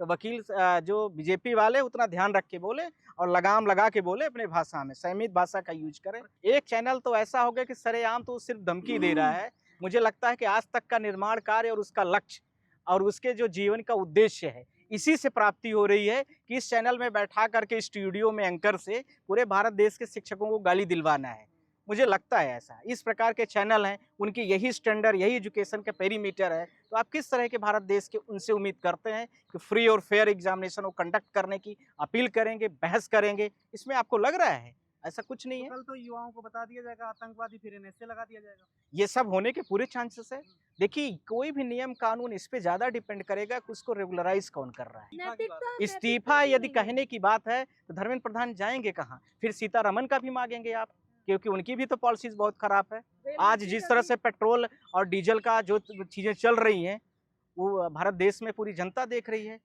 तो वकील जो बीजेपी वाले उतना ध्यान रख के बोले और लगाम लगा के बोले अपने भाषा में, संयमित भाषा का यूज करें। एक चैनल तो ऐसा हो गया कि सरेआम तो सिर्फ धमकी दे रहा है। मुझे लगता है कि आज तक का निर्माण कार्य और उसका लक्ष्य और उसके जो जीवन का उद्देश्य है, इसी से प्राप्ति हो रही है कि इस चैनल में बैठा करके स्टूडियो में एंकर से पूरे भारत देश के शिक्षकों को गाली दिलवाना है। मुझे लगता है ऐसा। इस प्रकार के चैनल हैं, उनकी यही स्टैंडर्ड, यही एजुकेशन का पेरीमीटर है। तो आप किस तरह के भारत देश के उनसे उम्मीद करते हैं कि फ्री और फेयर एग्जामिनेशन को कंडक्ट करने की अपील करेंगे, बहस करेंगे? इसमें आपको लग रहा है ऐसा कुछ नहीं है? कल तो युवाओं को बता दिया जाएगा आतंकवादी, फिर एनएसए लगा दिया जाएगा। ये सब होने के पूरे चांसेस है। देखिए, कोई भी नियम कानून इस पे ज्यादा डिपेंड करेगा कि उसको रेगुलराइज कौन कर रहा है। इस्तीफा यदि कहने की बात है तो धर्मेंद्र प्रधान जाएंगे कहाँ? फिर सीतारमन का भी मांगेंगे आप, क्योंकि उनकी भी तो पॉलिसीज बहुत खराब है। आज जिस तरह से पेट्रोल और डीजल का जो चीजें चल रही हैं, वो भारत देश में पूरी जनता देख रही है।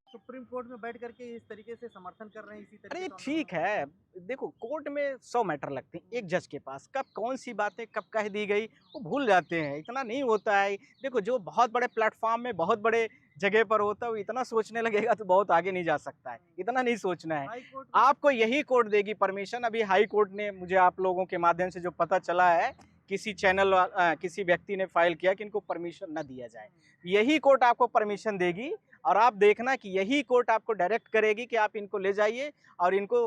सुप्रीम कोर्ट में बैठ करके इस तरीके से समर्थन कर रहे हैं, इसी तरीके अरे से ठीक है, देखो कोर्ट में 100 मैटर लगते हैं, एक जज के पास कब कौन सी बातें कब कह दी गई वो भूल जाते हैं। इतना नहीं होता है। देखो, जो बहुत बड़े प्लेटफॉर्म में बहुत बड़े जगह पर होता है वो इतना सोचने लगेगा तो बहुत आगे नहीं जा सकता है। इतना नहीं सोचना है। आपको यही कोर्ट देगी परमिशन। अभी हाई कोर्ट ने, मुझे आप लोगों के माध्यम से जो पता चला है, किसी चैनल किसी व्यक्ति ने फाइल किया कि इनको परमिशन न दिया जाए। यही कोर्ट आपको परमिशन देगी और आप देखना कि यही कोर्ट आपको डायरेक्ट करेगी कि आप इनको ले जाइए और इनको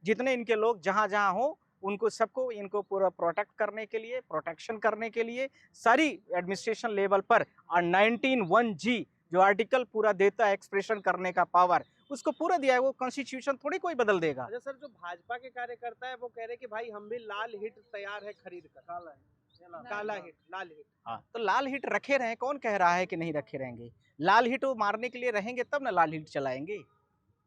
जितने इनके लोग जहाँ जहाँ हो उनको सबको इनको पूरा प्रोटेक्ट करने के लिए, प्रोटेक्शन करने के लिए सारी एडमिनिस्ट्रेशन लेवल पर, और 19(1)(g जो आर्टिकल पूरा देता है एक्सप्रेशन करने का पावर, उसको पूरा दिया है। वो कॉन्स्टिट्यूशन थोड़ी कोई बदल देगा। अच्छा सर, जो भाजपा के कार्यकर्ता है वो कह रहे कि भाई हम भी लाल हिट तैयार है खरीद कर। काला हिट, लाल हिट। हाँ, तो लाल हिट रखे रहें, कौन कह रहा है कि नहीं रखे रहेंगे? लाल हिट वो मारने के लिए रहेंगे तब ना लाल हिट चलाएंगे।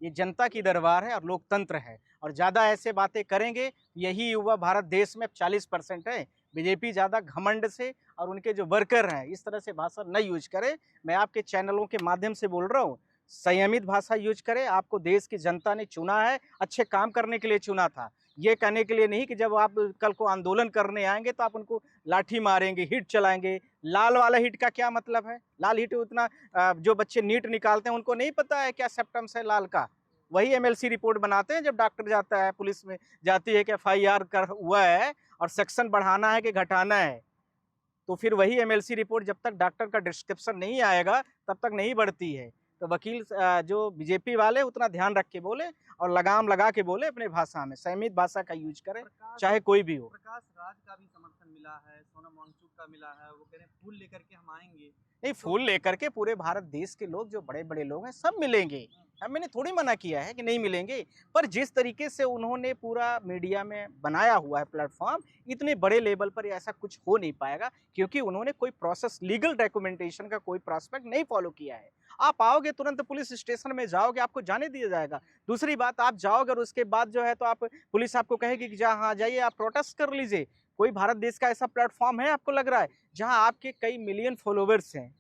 ये जनता की दरबार है और लोकतंत्र है, और ज्यादा ऐसे बातें करेंगे। यही युवा भारत देश में 40% है। बीजेपी ज्यादा घमंड से और उनके जो वर्कर हैं इस तरह से भाषा न यूज करे। मैं आपके चैनलों के माध्यम से बोल रहा हूँ, संयमित भाषा यूज करें। आपको देश की जनता ने चुना है, अच्छे काम करने के लिए चुना था, ये कहने के लिए नहीं कि जब आप कल को आंदोलन करने आएंगे तो आप उनको लाठी मारेंगे, हिट चलाएंगे। लाल वाला हिट का क्या मतलब है? लाल हिट उतना जो बच्चे नीट निकालते हैं उनको नहीं पता है क्या सिम्टम्स है लाल का। वही एमएलसी रिपोर्ट बनाते हैं जब डॉक्टर जाता है, पुलिस में जाती है कि एफआईआर कर हुआ है और सेक्शन बढ़ाना है कि घटाना है। तो फिर वही एमएलसी रिपोर्ट जब तक डॉक्टर का डिस्क्रिप्शन नहीं आएगा तब तक नहीं बढ़ती है। तो वकील जो बीजेपी वाले उतना ध्यान रख के बोले और लगाम लगा के बोले अपने भाषा में, संयमित भाषा का यूज करें, चाहे कोई भी हो। प्रकाश राज का भी समर्थन मिला है, सोनम वांगचुक का मिला है, वो कह रहे हैं फूल लेकर के हम आएंगे। नहीं, फूल लेकर के पूरे भारत देश के लोग, जो बड़े बड़े लोग हैं, सब मिलेंगे। अब मैंने थोड़ी मना किया है कि नहीं मिलेंगे, पर जिस तरीके से उन्होंने पूरा मीडिया में बनाया हुआ है प्लेटफॉर्म, इतने बड़े लेवल पर ऐसा कुछ हो नहीं पाएगा, क्योंकि उन्होंने कोई प्रोसेस, लीगल डॉक्यूमेंटेशन का कोई प्रोस्पेक्ट नहीं फॉलो किया है। आप आओगे तुरंत पुलिस स्टेशन में जाओगे, आपको जाने दिया जाएगा। दूसरी बात, आप जाओगे और उसके बाद जो है तो आप, पुलिस आपको कहेगी कि हाँ जाइए आप प्रोटेस्ट कर लीजिए। कोई भारत देश का ऐसा प्लेटफॉर्म है आपको लग रहा है जहां आपके कई मिलियन फॉलोवर्स हैं,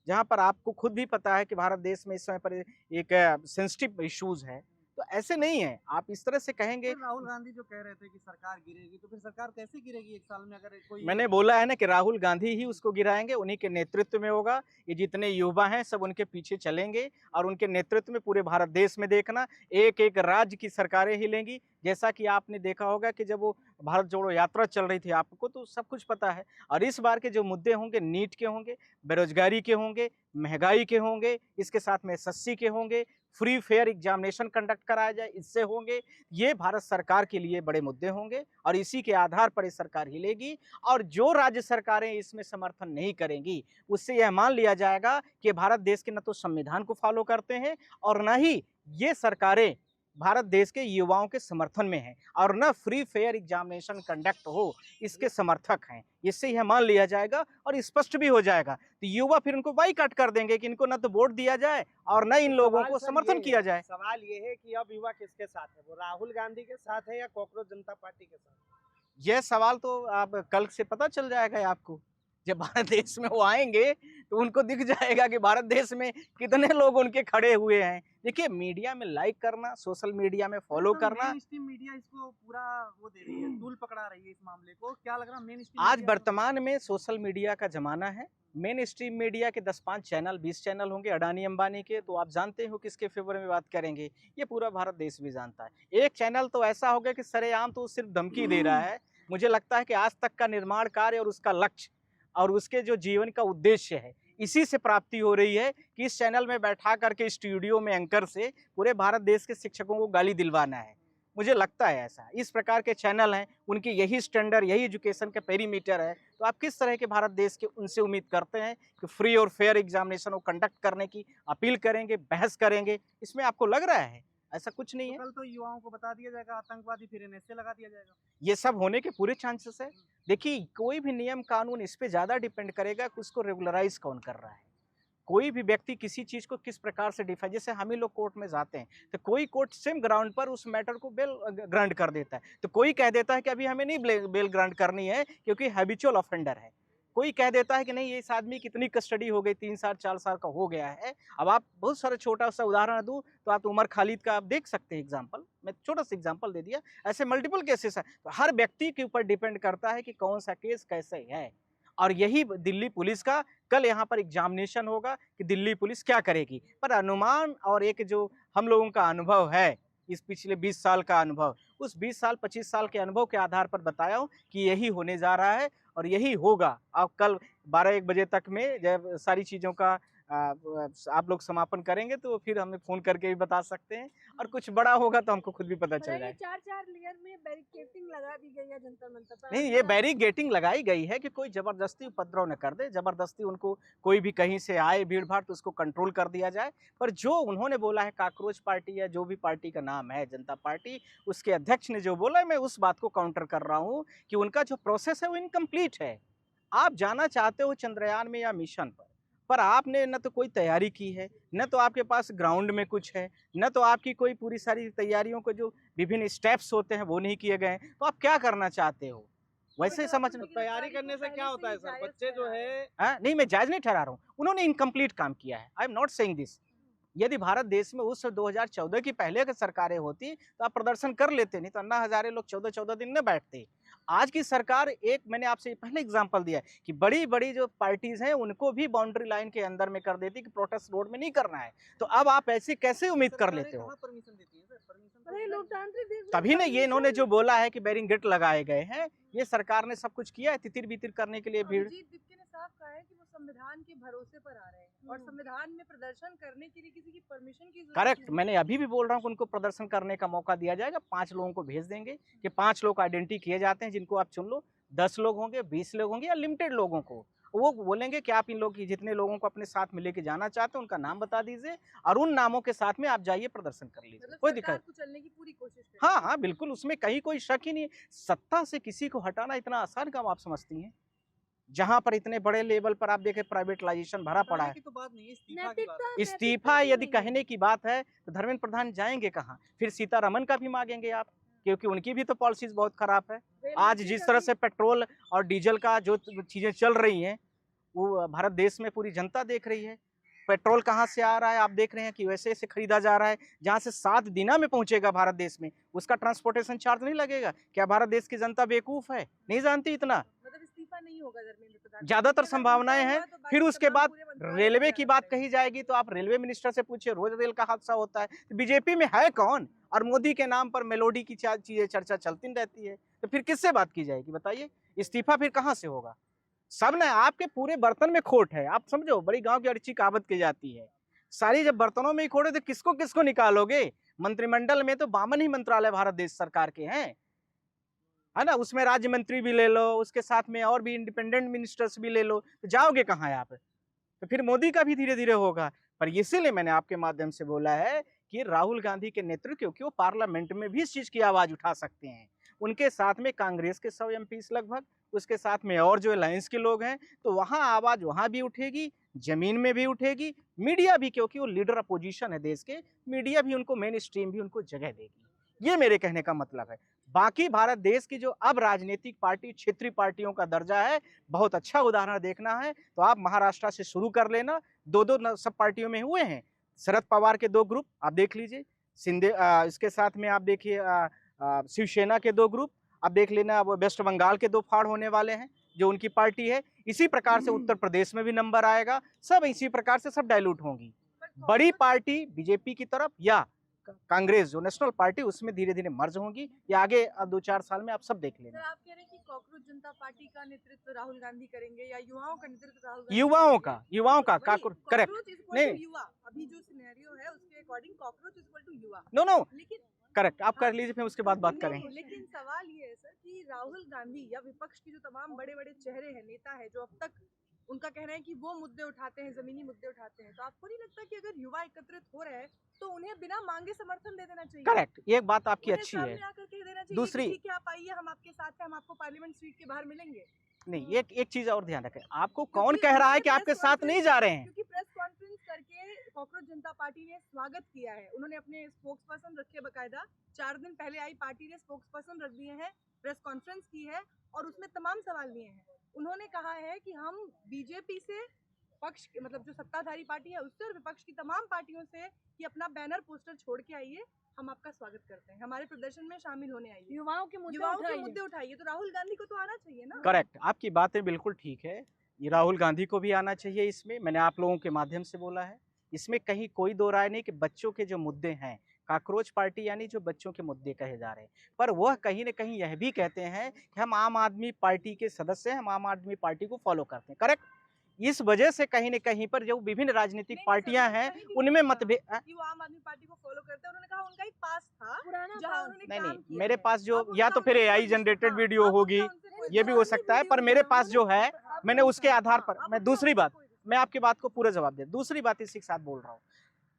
जहां पर आपको खुद भी पता है कि भारत देश में इस समय पर एक सेंसिटिव इश्यूज है? तो ऐसे नहीं है। आप इस तरह से कहेंगे। राहुल गांधी जो कह रहे थे कि सरकार गिरेगी, तो फिर सरकार कैसे गिरेगी एक साल में अगर कोई? मैंने बोला है ना कि राहुल गांधी ही उसको गिराएंगे, उन्हीं के नेतृत्व में होगा। ये जितने युवा हैं सब उनके पीछे चलेंगे और उनके नेतृत्व में पूरे भारत देश में देखना एक एक राज्य की सरकारें हिलेंगी। जैसा कि आपने देखा होगा कि जब वो भारत जोड़ो यात्रा चल रही थी, आपको तो सब कुछ पता है। और इस बार के जो मुद्दे होंगे, नीट के होंगे, बेरोजगारी के होंगे, महंगाई के होंगे, इसके साथ में एसएससी के होंगे, फ्री फेयर एग्जामिनेशन कंडक्ट कराया जाए, इससे होंगे। ये भारत सरकार के लिए बड़े मुद्दे होंगे और इसी के आधार पर ये सरकार हिलेगी। और जो राज्य सरकारें इसमें समर्थन नहीं करेंगी, उससे यह मान लिया जाएगा कि भारत देश के न तो संविधान को फॉलो करते हैं और न ही ये सरकारें भारत देश के युवाओं के समर्थन में हैं, और न फ्री फेयर एग्जामिनेशन कंडक्ट हो इसके समर्थक हैं। इससे यह मान लिया जाएगा और स्पष्ट भी हो जाएगा। तो युवा फिर इनको बाईकाट कर देंगे कि इनको न तो वोट दिया जाए और न इन लोगों को समर्थन किया जाए। सवाल ये है कि अब युवा किसके साथ है, वो राहुल गांधी के साथ है या कॉकरोच जनता पार्टी के साथ? यह सवाल तो आप कल से पता चल जाएगा आपको। जब भारत देश में वो आएंगे तो उनको दिख जाएगा कि भारत देश में कितने लोग उनके खड़े हुए हैं। देखिए, मीडिया में लाइक करना, सोशल मीडिया में फॉलो करना, मेन स्ट्रीम मीडिया इसको पूरा वो दे रही है, तूल पकड़ा रही है इस मामले को। क्या लग रहा है मेन स्ट्रीम आज वर्तमान में सोशल मीडिया का जमाना है। मेन स्ट्रीम मीडिया के 10-5 चैनल, 20 चैनल होंगे अडानी अंबानी के, तो आप जानते हो किसके फेवर में बात करेंगे। ये पूरा भारत देश भी जानता है। एक चैनल तो ऐसा हो गया कि सरेआम तो सिर्फ धमकी दे रहा है। मुझे लगता है कि आज तक का निर्माण कार्य और उसका लक्ष्य और उसके जो जीवन का उद्देश्य है, इसी से प्राप्ति हो रही है कि इस चैनल में बैठा करके स्टूडियो में एंकर से पूरे भारत देश के शिक्षकों को गाली दिलवाना है। मुझे लगता है ऐसा। इस प्रकार के चैनल हैं, उनकी यही स्टैंडर्ड, यही एजुकेशन का पेरीमीटर है। तो आप किस तरह के भारत देश के उनसे उम्मीद करते हैं कि फ्री और फेयर एग्जामिनेशन को कंडक्ट करने की अपील करेंगे, बहस करेंगे? इसमें आपको लग रहा है? ऐसा कुछ नहीं है। कल तो युवाओं को बता दिया जाएगा आतंकवादी, फिर एनएसए लगा दिया जाएगा। ये सब होने के पूरे चांसेस है। देखिए, कोई भी नियम कानून इस पे ज्यादा डिपेंड करेगा कि उसको रेगुलराइज कौन कर रहा है। कोई भी व्यक्ति किसी चीज को किस प्रकार से डिफाइन, जैसे हम ही लोग कोर्ट में जाते हैं तो कोई कोर्ट सेम ग्राउंड पर उस मैटर को बेल ग्रांट कर देता है, तो कोई कह देता है कि अभी हमें नहीं बेल ग्रांट करनी है क्योंकि हैबिचुअल ऑफेंडर है। कोई कह देता है कि नहीं, इस आदमी की इतनी कस्टडी हो गई, 3 साल 4 साल का हो गया है। अब आप बहुत सारे छोटा सा उदाहरण दूं तो आप उमर खालिद का आप देख सकते हैं एग्जाम्पल, मैं छोटा सा एग्जाम्पल दे दिया। ऐसे मल्टीपल केसेस है। तो हर व्यक्ति के ऊपर डिपेंड करता है कि कौन सा केस कैसे है। और यही दिल्ली पुलिस का कल यहाँ पर एग्जामिनेशन होगा कि दिल्ली पुलिस क्या करेगी। पर अनुमान और एक जो हम लोगों का अनुभव है, इस पिछले 20 साल का अनुभव, उस 20 साल 25 साल के अनुभव के आधार पर बताया हूँ कि यही होने जा रहा है और यही होगा। अब कल 12-1 बजे तक में जब सारी चीज़ों का आप लोग समापन करेंगे तो फिर हमें फ़ोन करके भी बता सकते हैं, और कुछ बड़ा होगा तो हमको खुद भी पता चल जाएगा। 4-4 लेयर में बैरिकेडिंग लगा दी गई है जंतर मंतर पर। नहीं, ये बैरिकेडिंग लगाई गई है कि कोई जबरदस्ती उपद्रव न कर दे, जबरदस्ती उनको कोई भी कहीं से आए भीड़ भाड़ तो उसको कंट्रोल कर दिया जाए। पर जो उन्होंने बोला है, काकरोच पार्टी या जो भी पार्टी का नाम है जनता पार्टी, उसके अध्यक्ष ने जो बोला है, मैं उस बात को काउंटर कर रहा हूँ कि उनका जो प्रोसेस है वो इनकम्प्लीट है। आप जाना चाहते हो चंद्रयान में या मिशन पर आपने न तो कोई तैयारी की है, न तो आपके पास ग्राउंड में कुछ है, न तो आपकी कोई पूरी सारी तैयारियों को जो विभिन्न स्टेप्स होते हैं वो नहीं किए गए हैं। तो आप क्या करना चाहते हो? वैसे ही समझना। तैयारी करने से क्या होता है सर? बच्चे जो है नहीं, मैं जायज नहीं ठहरा रहा हूँ। उन्होंने इनकम्प्लीट काम किया है। I am not saying this. यदि भारत देश में उस 2014 की पहले की सरकारें होती तो आप प्रदर्शन कर लेते, नहीं तो अन्ना हजारे लोग 14-14 दिन न बैठते। आज की सरकार, एक मैंने आपसे पहले एग्जांपल दिया है कि बड़ी-बड़ी जो पार्टीज हैं उनको भी बाउंड्री लाइन के अंदर में कर देती कि प्रोटेस्ट रोड में नहीं करना है। तो अब आप ऐसी कैसे उम्मीद कर लेते हो? परमिशन देती है सर? परमिशन अरे लोकतांत्रिक देश में तभी ने ये इन्होंने जो permission- बोला है कि बैरिकेड लगाए गए हैं, ये सरकार ने सब कुछ किया है तितिर बितिर करने के लिए भीड़। अभिजीत दीपके ने साफ कहा है कि वो संविधान के भरोसे पर आ रहे हैं और संविधान में प्रदर्शन करने के लिए किसी की परमिशन की जरूरत करेक्ट, नहीं। मैंने अभी भी बोल रहा हूँ कि उनको प्रदर्शन करने का मौका दिया जाएगा। 5 लोगों को भेज देंगे कि 5 लोग आइडेंटिटी किए जाते हैं जिनको आप चुन लो। 10 लोग होंगे, 20 लोग होंगे या लिमिटेड लोगों को, वो बोलेंगे कि आप इन लोग की जितने लोगों को अपने साथ में लेके जाना चाहते हैं उनका नाम बता दीजिए और उन नामों के साथ में आप जाइए, प्रदर्शन कर लीजिए, मतलब कोई सरकार दिक्कत। को चलने की पूरी कोशिश करें। हाँ हाँ बिल्कुल, उसमें कहीं कोई शक ही नहीं है। सत्ता से किसी को हटाना इतना आसान काम आप समझती हैं? जहां पर इतने बड़े लेवल पर आप देखें प्राइवेटाइजेशन भरा पड़ा है। की तो बात नहीं है, इस्तीफा की बात नैतिकता इस्तीफा नैतिकता यदि नहीं है। कहने की बात है तो धर्मेंद्र प्रधान जाएंगे कहाँ? फिर सीतारमन का भी मांगेंगे आप, क्योंकि उनकी भी तो पॉलिसीज बहुत खराब है। रेल आज मंत्री जिस का तरह भी- से पेट्रोल और डीजल का जो चीजें चल रही हैं वो भारत देश में पूरी जनता देख रही है। पेट्रोल कहाँ से आ रहा है आप देख रहे हैं कि वैसे से खरीदा जा रहा है। जहाँ से 7 दिना में पहुंचेगा भारत देश में, उसका ट्रांसपोर्टेशन चार्ज नहीं लगेगा। क्या भारत देश की जनता बेवकूफ है? नहीं जानती इतना। मतलब इस्तीफा नहीं होगा धर्मेंद्र प्रधान का। ज्यादातर अगर संभावनाएं इस्तीफा हैं। हुआ तो बाकी फिर उसके तमाम बाद पूरे मंत्रालय रेलवे को की जाना बात पड़ेगा। कही जाएगी तो आप रेलवे मिनिस्टर से पूछिए, रोज रेल का हादसा होता है तो बीजेपी में है कौन? और मोदी के नाम पर मेलोडी की चीजें चर्चा चलती रहती है, तो फिर किससे बात की जाएगी बताइए? इस्तीफा फिर कहाँ से होगा? सब ने आपके पूरे बर्तन में खोट है। आप समझो, बड़ी गांव की अर्ची कहावत की जाती है, सारी जब बर्तनों में ही खोटे तो किसको किसको निकालोगे? मंत्रिमंडल में तो 52 ही मंत्रालय भारत देश सरकार के हैं, है ना? उसमें राज्य मंत्री भी ले लो, उसके साथ में और भी इंडिपेंडेंट मिनिस्टर्स भी ले लो, तो जाओगे कहाँ आप? तो फिर मोदी का भी धीरे धीरे होगा। पर इसीलिए मैंने आपके माध्यम से बोला है कि राहुल गांधी के नेतृत्व, क्योंकि वो पार्लियामेंट में भी इस चीज की आवाज उठा सकते हैं, उनके साथ में कांग्रेस के 100 एमपीस लगभग, उसके साथ में और जो अलायंस के लोग हैं, तो वहां आवाज वहां भी उठेगी, जमीन में भी उठेगी, मीडिया भी, क्योंकि वो लीडर अपोजिशन है देश के, मीडिया भी उनको, मेन स्ट्रीम भी उनको जगह देगी। ये मेरे कहने का मतलब है। बाकी भारत देश की जो अब राजनीतिक पार्टी क्षेत्रीय पार्टियों का दर्जा है, बहुत अच्छा उदाहरण देखना है तो आप महाराष्ट्र से शुरू कर लेना। दो सब पार्टियों में हुए हैं। शरद पवार के 2 ग्रुप आप देख लीजिए, इसके साथ में आप देखिए शिवसेना के 2 ग्रुप, आप देख लेना। अब वेस्ट बंगाल के 2 फाड़ होने वाले हैं जो उनकी पार्टी है। इसी प्रकार से उत्तर प्रदेश में भी नंबर आएगा, सब इसी प्रकार से सब डाइल्यूट होंगी। बड़ी पार्टी बीजेपी की तरफ या कांग्रेस जो नेशनल पार्टी उसमें धीरे धीरे मर्ज होंगी। या आगे 2-4 साल में आप सब देख लेना। सर, आप कह रहे हैं कि कॉकरोच जनता पार्टी का नेतृत्व राहुल गांधी करेंगे या युवाओं का नेतृत्व राहुल गांधी युवाओं का करेक्ट नहीं, युवा अभी जो सिनेरियो है उसके according cockroach is equal to युवा। नो लेकिन करेक्ट आप कर लीजिए, फिर उसके बाद बात करेंगे। लेकिन सवाल ये है सर कि राहुल गांधी या विपक्ष की जो तमाम बड़े बड़े चेहरे हैं, नेता है, जो अब तक उनका कहना है कि वो मुद्दे उठाते हैं, जमीनी मुद्दे उठाते हैं, तो आपको नहीं लगता कि अगर युवा एकत्रित हो रहे हैं तो उन्हें बिना मांगे समर्थन दे देना चाहिए? करेक्ट, एक बात आपकी उन्हें अच्छी है। सामने आकर कह देना चाहिए दूसरी, कि ठीक है आप आइए, हम आपके साथ हैं, हम आपको पार्लियामेंट सीट के बाहर मिलेंगे। नहीं एक चीज और ध्यान रखें, आपको कौन कह रहा है कि आपके साथ नहीं जा रहे हैं? क्योंकि प्रेस कॉन्फ्रेंस करके कॉकरोच जनता पार्टी ने स्वागत किया है, उन्होंने अपने स्पोक्स पर्सन रखे, बकायदा 4 दिन पहले आई पार्टी ने स्पोक्स पर्सन रख दिए हैं, प्रेस कॉन्फ्रेंस की है और उसमें तमाम सवाल लिए हैं। उन्होंने कहा है कि हम बीजेपी से पक्ष मतलब जो सत्ताधारी पार्टी है उससे और विपक्ष की तमाम पार्टियों से कि अपना बैनर पोस्टर छोड़ के आइए, हम आपका स्वागत करते हैं, हमारे प्रदर्शन में शामिल होने आइए, युवाओं के मुद्दे उठाइए। तो राहुल गांधी को तो आना चाहिए ना। करेक्ट, आपकी बातें बिल्कुल ठीक है, ये राहुल गांधी को भी आना चाहिए। इसमें मैंने आप लोगों के माध्यम से बोला है, इसमें कहीं कोई दो राय नहीं कि बच्चों के जो मुद्दे हैं, काकरोच पार्टी यानी जो बच्चों के मुद्दे कहे जा रहे हैं, पर वह कहीं न कहीं यह भी कहते हैं कि हम आम आदमी पार्टी के सदस्य हैं, हम आम आदमी पार्टी को फॉलो करते हैं। करेक्ट, इस वजह से कहीं न कहीं पर जो विभिन्न राजनीतिक पार्टियां हैं उनमें मतभेद। वो आम आदमी पार्टी को फॉलो करते हैं, उन्होंने कहा उनका एक पास था जहां उन्होंने काम नहीं, किया मेरे है। पास जो अब या तो फिर उनका AI उनसे जनरेटेड हाँ, वीडियो अब होगी, उनका उनसे कोई ये भी हो सवाल सकता है, नहीं, पर मेरे पास जो है अब मैंने उसके उनका- आधार पर हाँ, अब मैं उनका दूसरी बात, कोई- मैं आपकी बात को पूरा जवाब दे, दूसरी बात इसी के साथ बोल रहा हूँ।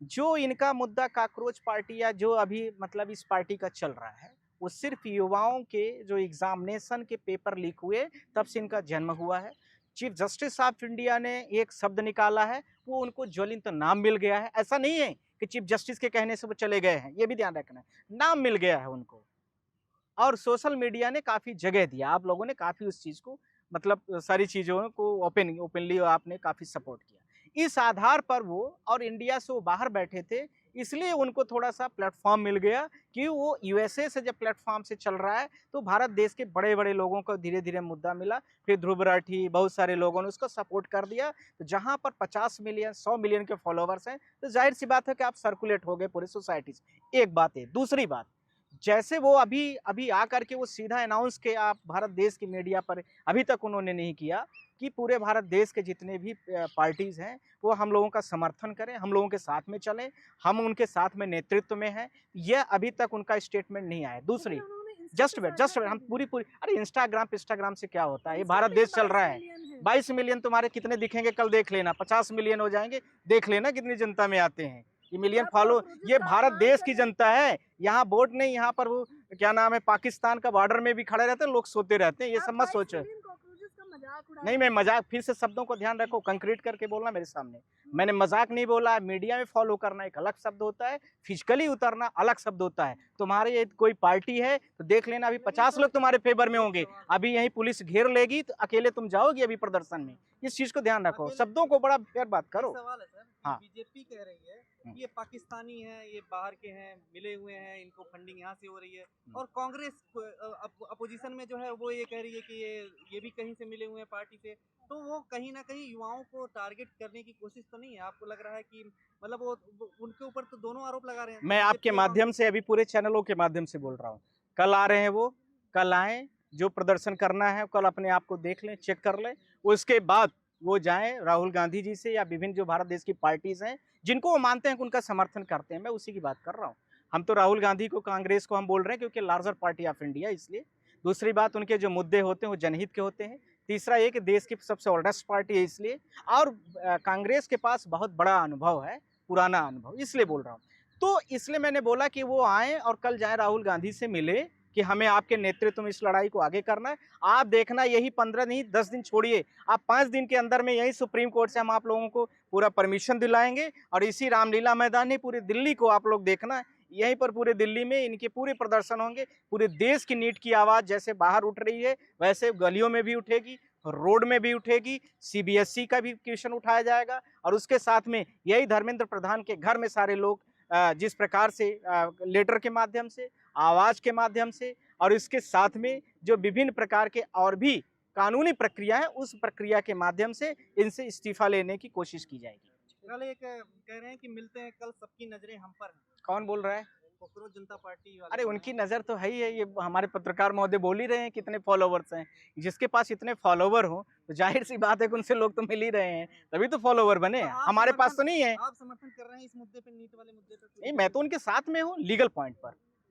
जो इनका मुद्दा काकरोच पार्टी या जो अभी मतलब इस पार्टी का चल रहा है, वो सिर्फ युवाओं के जो एग्जामिनेशन के पेपर लीक हुए तब से इनका जन्म हुआ है। चीफ जस्टिस ऑफ इंडिया ने एक शब्द निकाला है, वो उनको ज्वलंत नाम मिल गया है। ऐसा नहीं है कि चीफ जस्टिस के कहने से वो चले गए हैं, ये भी ध्यान रखना है, नाम मिल गया है उनको। और सोशल मीडिया ने काफी जगह दिया, आप लोगों ने काफी उस चीज को मतलब सारी चीजों को ओपनली आपने काफी सपोर्ट किया। इस आधार पर वो और इंडिया से वो बाहर बैठे थे, इसलिए उनको थोड़ा सा प्लेटफॉर्म मिल गया कि वो यूएसए से जब प्लेटफॉर्म से चल रहा है तो भारत देश के बड़े बड़े लोगों को धीरे धीरे मुद्दा मिला। फिर ध्रुव राठी, बहुत सारे लोगों ने उसको सपोर्ट कर दिया। तो जहां पर 50 मिलियन 100 मिलियन के फॉलोवर्स हैं तो जाहिर सी बात है कि आप सर्कुलेट हो गए पूरी सोसाइटी से। एक बात है। दूसरी बात, जैसे वो अभी आकर के वो सीधा अनाउंस के आप भारत देश की मीडिया पर अभी तक उन्होंने नहीं किया कि पूरे भारत देश के जितने भी पार्टीज हैं वो हम लोगों का समर्थन करें, हम लोगों के साथ में चलें, हम उनके साथ में नेतृत्व में हैं, यह अभी तक उनका स्टेटमेंट नहीं आया। दूसरी, जस्ट वेट हम पूरी अरे इंस्टाग्राम से क्या होता है, ये भारत देश चल रहा है। 22 मिलियन तुम्हारे कितने दिखेंगे कल देख लेना, 50 मिलियन हो जाएंगे, देख लेना कितनी जनता में आते हैं ये मिलियन फॉलो। ये भारत देश की जनता है, यहाँ वोट नहीं, यहाँ पर वो क्या नाम है पाकिस्तान का बॉर्डर में भी खड़े रहते हैं लोग, सोते रहते हैं, ये सब मत सोचो। नहीं, मैं मजाक, फिर से शब्दों को ध्यान रखो, कंक्रीट करके बोलना मेरे सामने, मैंने मजाक नहीं बोला। मीडिया में फॉलो करना एक अलग शब्द होता है, फिजिकली उतरना अलग शब्द होता है। तुम्हारे ये कोई पार्टी है तो देख लेना, अभी 50 लोग तुम्हारे फेवर में होंगे, अभी यही पुलिस घेर लेगी तो अकेले तुम जाओगे अभी प्रदर्शन में। इस चीज को ध्यान रखो, शब्दों को बड़ा फेयर बात करो। सवाल है सर, हाँ। बीजेपी कह रही है ये पाकिस्तानी है, ये बाहर के हैं, मिले हुए हैं, इनको फंडिंग यहाँ से हो रही है, और कांग्रेस अपोजिशन में जो है वो ये कह रही है कि ये भी कहीं से मिले हुए हैं पार्टी से, तो वो कहीं ना कहीं युवाओं को टारगेट करने की कोशिश तो नहीं है? आपको लग रहा है कि मतलब वो उनके ऊपर तो दोनों आरोप लगा रहे हैं। मैं आपके माध्यम से अभी पूरे चैनलों के माध्यम से बोल रहा हूँ, कल आ रहे हैं वो, कल आए, जो प्रदर्शन करना है कल अपने आप को देख लें, चेक कर लें, उसके बाद वो जाएं राहुल गांधी जी से या विभिन्न जो भारत देश की पार्टीज हैं जिनको वो मानते हैं कि उनका समर्थन करते हैं, मैं उसी की बात कर रहा हूँ। हम तो राहुल गांधी को, कांग्रेस को हम बोल रहे हैं क्योंकि लार्जर पार्टी ऑफ इंडिया, इसलिए। दूसरी बात, उनके जो मुद्दे होते हैं वो जनहित के होते हैं। तीसरा ये कि देश की सबसे ओल्डेस्ट पार्टी है इसलिए, और कांग्रेस के पास बहुत बड़ा अनुभव है, पुराना अनुभव, इसलिए बोल रहा हूँ। तो इसलिए मैंने बोला कि वो आए और कल जाए राहुल गांधी से मिले कि हमें आपके नेतृत्व में इस लड़ाई को आगे करना है। आप देखना, यही 15 नहीं 10 दिन छोड़िए, आप 5 दिन के अंदर में यही सुप्रीम कोर्ट से हम आप लोगों को पूरा परमिशन दिलाएंगे और इसी रामलीला मैदान ही पूरी दिल्ली को आप लोग देखना, यहीं पर पूरे दिल्ली में इनके पूरे प्रदर्शन होंगे। पूरे देश की नीट की आवाज़ जैसे बाहर उठ रही है वैसे गलियों में भी उठेगी, रोड में भी उठेगी। सीबीएसई का भी क्वेश्चन उठाया जाएगा और उसके साथ में यही धर्मेंद्र प्रधान के घर में सारे लोग जिस प्रकार से लेटर के माध्यम से, आवाज़ के माध्यम से और इसके साथ में जो विभिन्न प्रकार के और भी कानूनी प्रक्रिया है उस प्रक्रिया के माध्यम से इनसे इस्तीफा लेने की कोशिश की जाएगी। कल एक कह रहे हैं कि मिलते हैं कल, सबकी नजरें हम पर हैं। कौन बोल रहा है? कॉकरोच जनता पार्टी वाले। अरे उनकी नज़र तो है ही है, ये हमारे पत्रकार महोदय बोल ही रहे हैं कितने फॉलोवर्स हैं। जिसके पास इतने फॉलोवर हो तो जाहिर सी बात है कि उनसे लोग तो मिल ही रहे हैं, तभी तो फॉलोवर बने। तो आप हमारे पास तो समर्थन- नहीं है। आप समर्थन कर रहे हैं इस मुद्दे पे, नीट वाले मुद्दे पे? नहीं, मैं तो उनके साथ में हूँ लीगल पॉइंट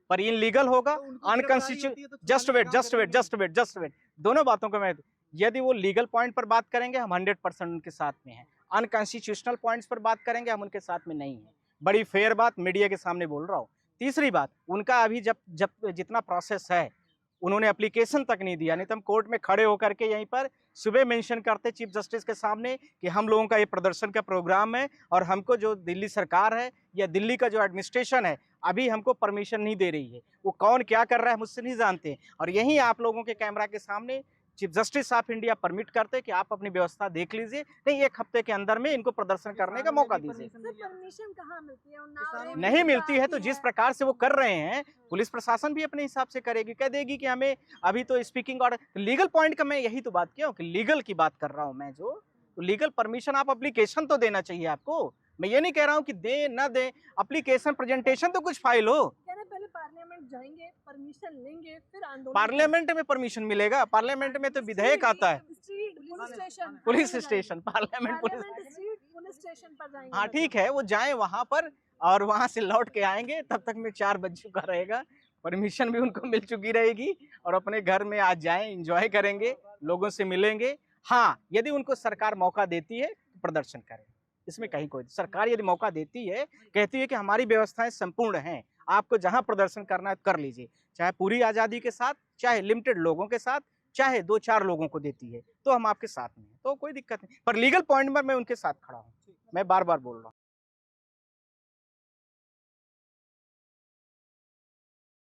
पर इनलीगल होगा, तो उनको अनकॉन्स्टिट्यूशन। गिरफ्तारी होती है तो जस्ट छुड़ाने वेट का काम जस्ट वेट करेंगे। जस्ट वेट जस्ट वेट दोनों बातों को मैं, यदि वो लीगल पॉइंट पर बात करेंगे हम 100% उनके साथ में हैं। अनकॉन्स्टिट्यूशनल पॉइंट्स पर बात करेंगे हम उनके साथ में नहीं है। बड़ी फेयर बात मीडिया के सामने बोल रहा हूँ। तीसरी बात, उनका अभी जब जितना प्रोसेस है उन्होंने एप्लीकेशन तक नहीं दिया, नहीं तो हम कोर्ट में खड़े होकर के यहीं पर सुबह मेंशन करते चीफ जस्टिस के सामने कि हम लोगों का ये प्रदर्शन का प्रोग्राम है और हमको जो दिल्ली सरकार है या दिल्ली का जो एडमिनिस्ट्रेशन है अभी हमको परमिशन नहीं दे रही है। वो कौन क्या कर रहा है मुझसे नहीं जानते और यहीं आप लोगों के कैमरा के सामने chief justice of India permit करते कि आप अपनी व्यवस्था देख लीजिए, नहीं 1 हफ्ते के अंदर में इनको प्रदर्शन करने का मौका दीजिए। परमिशन कहाँ मिलती है? किसानों नहीं मिलती है तो जिस प्रकार से वो कर रहे हैं पुलिस प्रशासन भी अपने हिसाब से करेगी, कह देगी कि हमें अभी तो स्पीकिंग ऑर्डर लीगल पॉइंट का मैं यही तो बात किया हूँ कि लीगल की बात कर रहा हूँ मैं। जो तो लीगल परमिशन आप एप्लीकेशन तो देना चाहिए आपको। मैं ये नहीं कह रहा हूँ कि दे ना दे, एप्लीकेशन प्रेजेंटेशन तो कुछ फाइल हो। पहले पार्लियामेंट जाएंगे, परमिशन लेंगे, फिर आंदोलन। पार्लियामेंट में परमिशन मिलेगा? पार्लियामेंट में तो विधेयक आता है। Police station parliament police station पर जाएंगे। हाँ ठीक है, वो जाएं वहां पर और वहां से लौट के आएंगे, तब तक में 4 बज चुका रहेगा, परमिशन भी उनको मिल चुकी रहेगी और अपने घर में आज जाएं, एंजॉय करेंगे, लोगों से मिलेंगे। हाँ, यदि उनको सरकार मौका देती है तो प्रदर्शन करें, इसमें कहीं कोई सरकार यदि मौका देती है, कहती है कि हमारी व्यवस्थाएं संपूर्ण हैं, आपको जहां प्रदर्शन करना है कर लीजिए, चाहे पूरी आज़ादी के साथ, चाहे लिमिटेड लोगों के साथ, चाहे 2-4 लोगों को देती है, तो हम आपके साथ में हैं, तो कोई दिक्कत नहीं। पर लीगल पॉइंट पर मैं उनके साथ खड़ा हूँ, मैं बार बार बोल रहा हूँ।